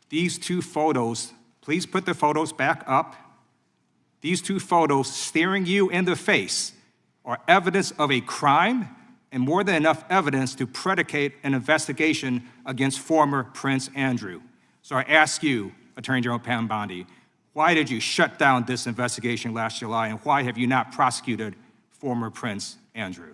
These two photos, please put the photos back up. These two photos staring you in the face are evidence of a crime and more than enough evidence to predicate an investigation against former Prince Andrew. So I ask you, Attorney General Pam Bondi, why did you shut down this investigation last July, and why have you not prosecuted former Prince Andrew?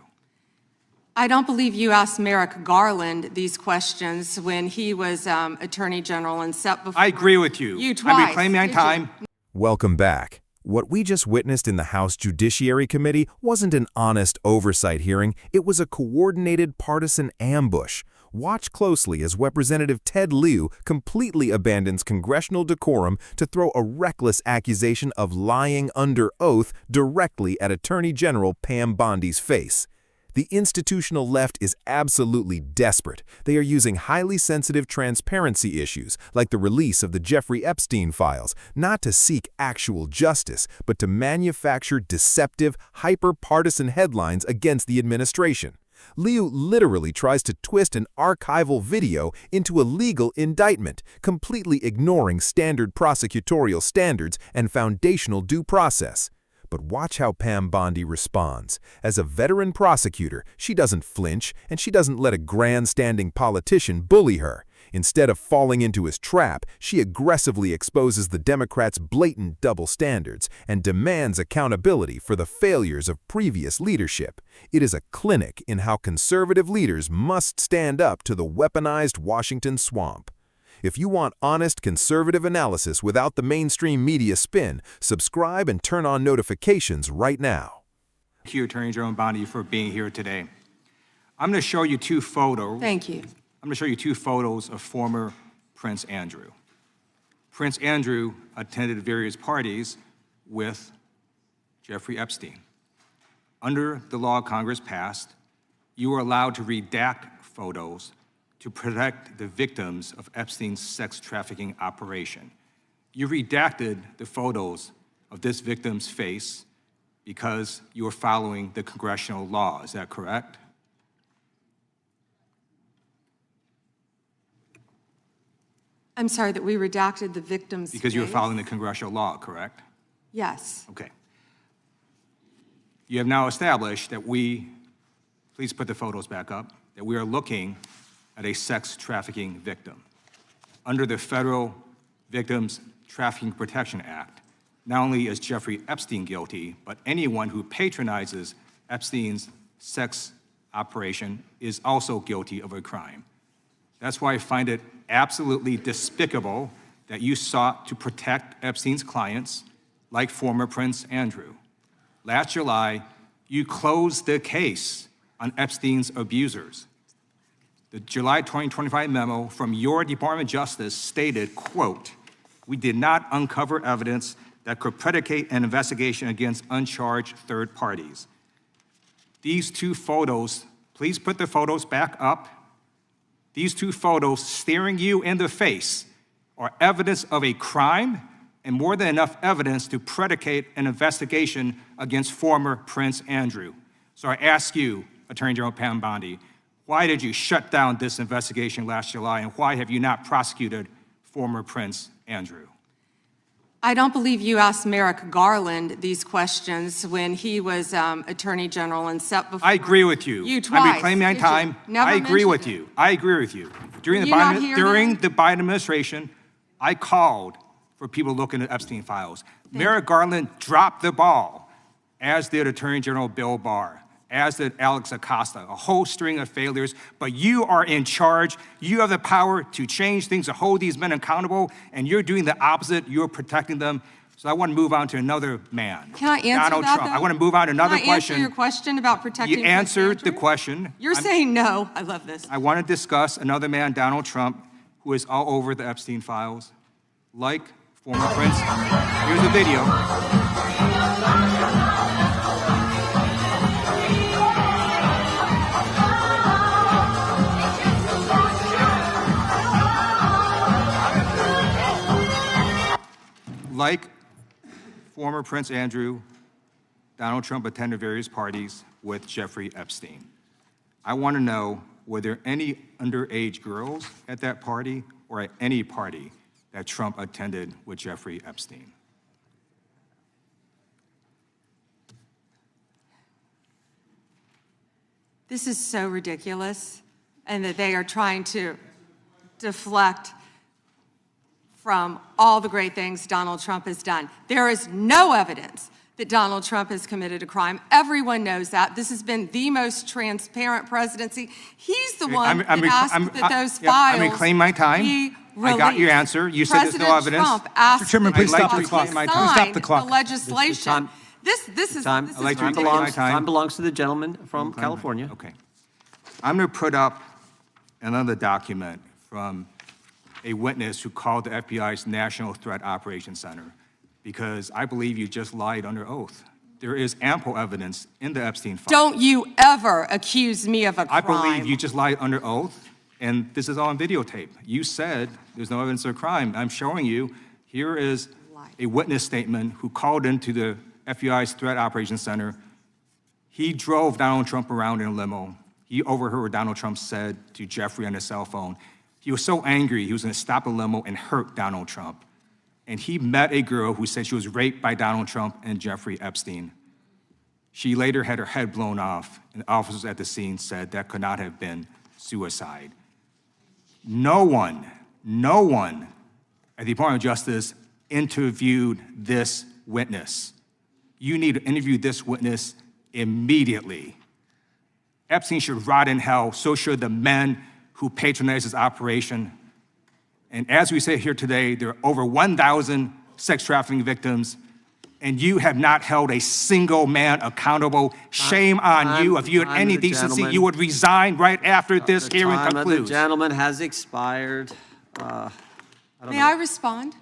I don't believe you asked Merrick Garland these questions when he was Attorney General and set before I agree with you. You twice. I'm reclaiming my time. Welcome back. What we just witnessed in the House Judiciary Committee wasn't an honest oversight hearing, it was a coordinated partisan ambush. Watch closely as Representative Ted Lieu completely abandons congressional decorum to throw a reckless accusation of lying under oath directly at Attorney General Pam Bondi's face. The institutional left is absolutely desperate. They are using highly sensitive transparency issues, like the release of the Jeffrey Epstein files, not to seek actual justice, but to manufacture deceptive, hyper-partisan headlines against the administration. Lieu literally tries to twist an archival video into a legal indictment, completely ignoring standard prosecutorial standards and foundational due process. But watch how Pam Bondi responds. As a veteran prosecutor, she doesn't flinch, and she doesn't let a grandstanding politician bully her. Instead of falling into his trap, she aggressively exposes the Democrats' blatant double standards and demands accountability for the failures of previous leadership. It is a clinic in how conservative leaders must stand up to the weaponized Washington swamp. If you want honest conservative analysis without the mainstream media spin, subscribe and turn on notifications right now. Thank you, Attorney General Bondi, for being here today. I'm going to show you two photos. Thank you. I'm going to show you two photos of former Prince Andrew. Prince Andrew attended various parties with Jeffrey Epstein. Under the law Congress passed, you were allowed to redact photos to protect the victims of Epstein's sex trafficking operation. You redacted the photos of this victim's face because you were following the congressional law. Is that correct? I'm sorry that we redacted the victim's Because you were face? following the congressional law, correct? Yes. Okay. You have now established that please put the photos back up, that we are looking at a sex trafficking victim. Under the Federal Victims Trafficking Protection Act, not only is Jeffrey Epstein guilty, but anyone who patronizes Epstein's sex operation is also guilty of a crime. That's why I find it absolutely despicable that you sought to protect Epstein's clients, like former Prince Andrew. Last July, you closed the case on Epstein's abusers. The July 2025 memo from your Department of Justice stated, quote, "We did not uncover evidence that could predicate an investigation against uncharged third parties." These two photos, please put the photos back up. These two photos staring you in the face are evidence of a crime and more than enough evidence to predicate an investigation against former Prince Andrew. So I ask you, Attorney General Pam Bondi, why did you shut down this investigation last July, and why have you not prosecuted former Prince Andrew? I don't believe you asked Merrick Garland these questions when he was Attorney General and set before I agree with you. You twice. I'm reclaiming my time. I agree with you. I agree with you. During the Biden administration, I called for people looking at Epstein files. Merrick Garland dropped the ball, as did Attorney General Bill Barr, as did Alex Acosta, a whole string of failures, but you are in charge. You have the power to change things, to hold these men accountable, and you're doing the opposite. You're protecting them. So I want to move on to another man. Can I answer Donald that, Trump. though? I want to move on to another Can I question. answer your question about protecting You answered Prince the Andrew? question. You're saying no. I love this. I want to discuss another man, Donald Trump, who is all over the Epstein files, like former Prince. Here's the video. Like former Prince Andrew, Donald Trump attended various parties with Jeffrey Epstein. I want to know, were there any underage girls at that party or at any party that Trump attended with Jeffrey Epstein. This is so ridiculous, and that they are trying to deflect from all the great things Donald Trump has done. There is no evidence that Donald Trump has committed a crime. Everyone knows that. This has been the most transparent presidency. He's the one that asked that those files I'm reclaiming my time. be I got your released. answer. You said there's no President evidence. Trump asked Mr. Chairman, that please they stop the sign clock. Stop the clock. the legislation. Time. This is Time. this I'd like is to reclaim ridiculous. my time. Time belongs to the gentleman from California. Okay. I'm going to put up another document from a witness who called the FBI's National Threat Operations Center because I believe you just lied under oath. There is ample evidence in the Epstein file. Don't you ever accuse me of a crime. I believe you just lied under oath, and this is on videotape. You said there's no evidence of a crime. I'm showing you, here is a witness statement who called into the FBI's Threat Operations Center. He drove Donald Trump around in a limo. He overheard what Donald Trump said to Jeffrey on his cell phone. He was so angry, he was gonna stop the limo and hurt Donald Trump. And he met a girl who said she was raped by Donald Trump and Jeffrey Epstein. She later had her head blown off, and officers at the scene said that could not have been suicide. No one at the Department of Justice interviewed this witness. You need to interview this witness immediately. Epstein should rot in hell, so should the men who patronized his operation. And as we sit here today, there are over 1,000 sex trafficking victims, and you have not held a single man accountable. Shame on you. If you had any decency, you would resign right after this hearing The concludes. gentleman has expired. May I respond?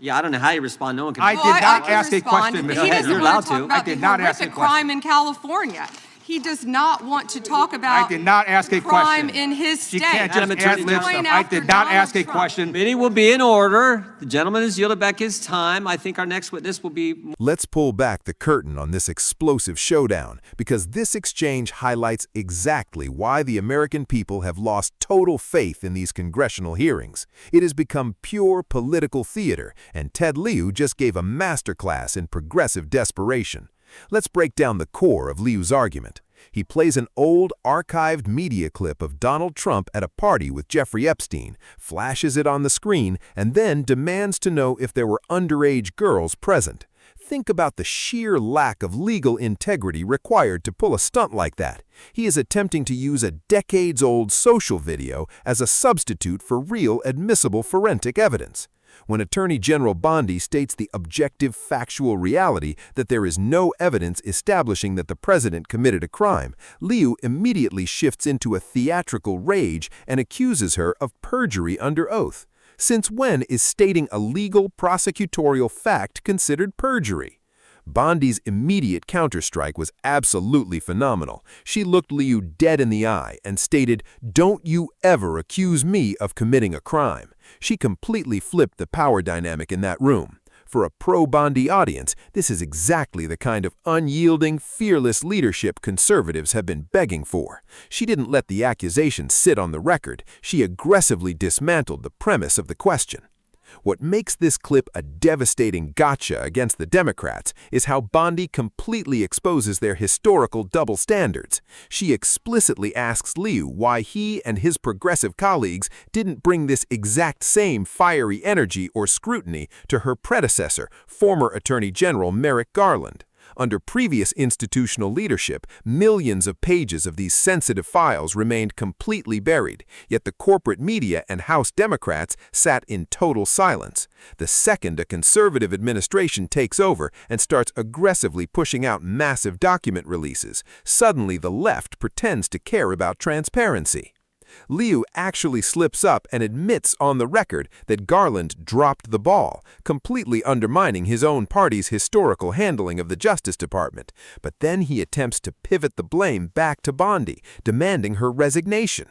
Yeah, I don't know how you respond. No one can. I Well, did not can ask a respond. question, He Mr. Head. doesn't You're want allowed to talk to. about I did the not ask a horrific question. crime in California. He does not want to talk about I did not ask a crime question. in his You state. can't just Attorney ad lib General. stuff. Going I after did not ask a Donald Trump. question. Meeting will be in order. The gentleman has yielded back his time. I think our next witness will be. Let's pull back the curtain on this explosive showdown, because this exchange highlights exactly why the American people have lost total faith in these congressional hearings. It has become pure political theater, and Ted Lieu just gave a masterclass in progressive desperation. Let's break down the core of Liu's argument. He plays an old, archived media clip of Donald Trump at a party with Jeffrey Epstein, flashes it on the screen, and then demands to know if there were underage girls present. Think about the sheer lack of legal integrity required to pull a stunt like that. He is attempting to use a decades-old social video as a substitute for real admissible forensic evidence. When Attorney General Bondi states the objective factual reality that there is no evidence establishing that the president committed a crime, Liu immediately shifts into a theatrical rage and accuses her of perjury under oath. Since when is stating a legal prosecutorial fact considered perjury? Bondi's immediate counterstrike was absolutely phenomenal. She looked Liu dead in the eye and stated, "Don't you ever accuse me of committing a crime." She completely flipped the power dynamic in that room. For a pro-Bondi audience, this is exactly the kind of unyielding, fearless leadership conservatives have been begging for. She didn't let the accusation sit on the record. She aggressively dismantled the premise of the question. What makes this clip a devastating gotcha against the Democrats is how Bondi completely exposes their historical double standards. She explicitly asks Liu why he and his progressive colleagues didn't bring this exact same fiery energy or scrutiny to her predecessor, former Attorney General Merrick Garland. Under previous institutional leadership, millions of pages of these sensitive files remained completely buried, yet the corporate media and House Democrats sat in total silence. The second a conservative administration takes over and starts aggressively pushing out massive document releases, suddenly the left pretends to care about transparency. Liu actually slips up and admits on the record that Garland dropped the ball, completely undermining his own party's historical handling of the Justice Department. But then he attempts to pivot the blame back to Bondi, demanding her resignation.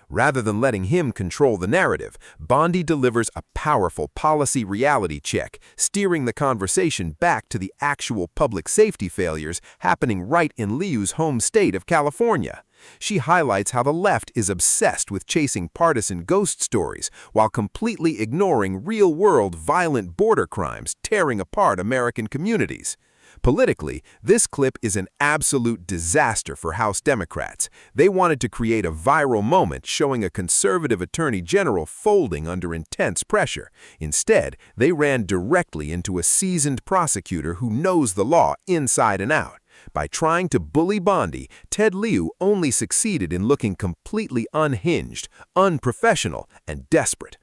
Rather than letting him control the narrative, Bondi delivers a powerful policy reality check, steering the conversation back to the actual public safety failures happening right in Liu's home state of California. She highlights how the left is obsessed with chasing partisan ghost stories while completely ignoring real-world violent border crimes tearing apart American communities. Politically, this clip is an absolute disaster for House Democrats. They wanted to create a viral moment showing a conservative attorney general folding under intense pressure. Instead, they ran directly into a seasoned prosecutor who knows the law inside and out. By trying to bully Bondi, Ted Lieu only succeeded in looking completely unhinged, unprofessional, and desperate.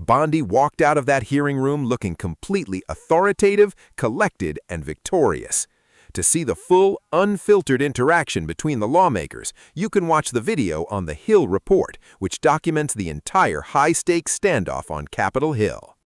Bondi walked out of that hearing room looking completely authoritative, collected, and victorious. To see the full, unfiltered interaction between the lawmakers, you can watch the video on the Hill Report, which documents the entire high-stakes standoff on Capitol Hill.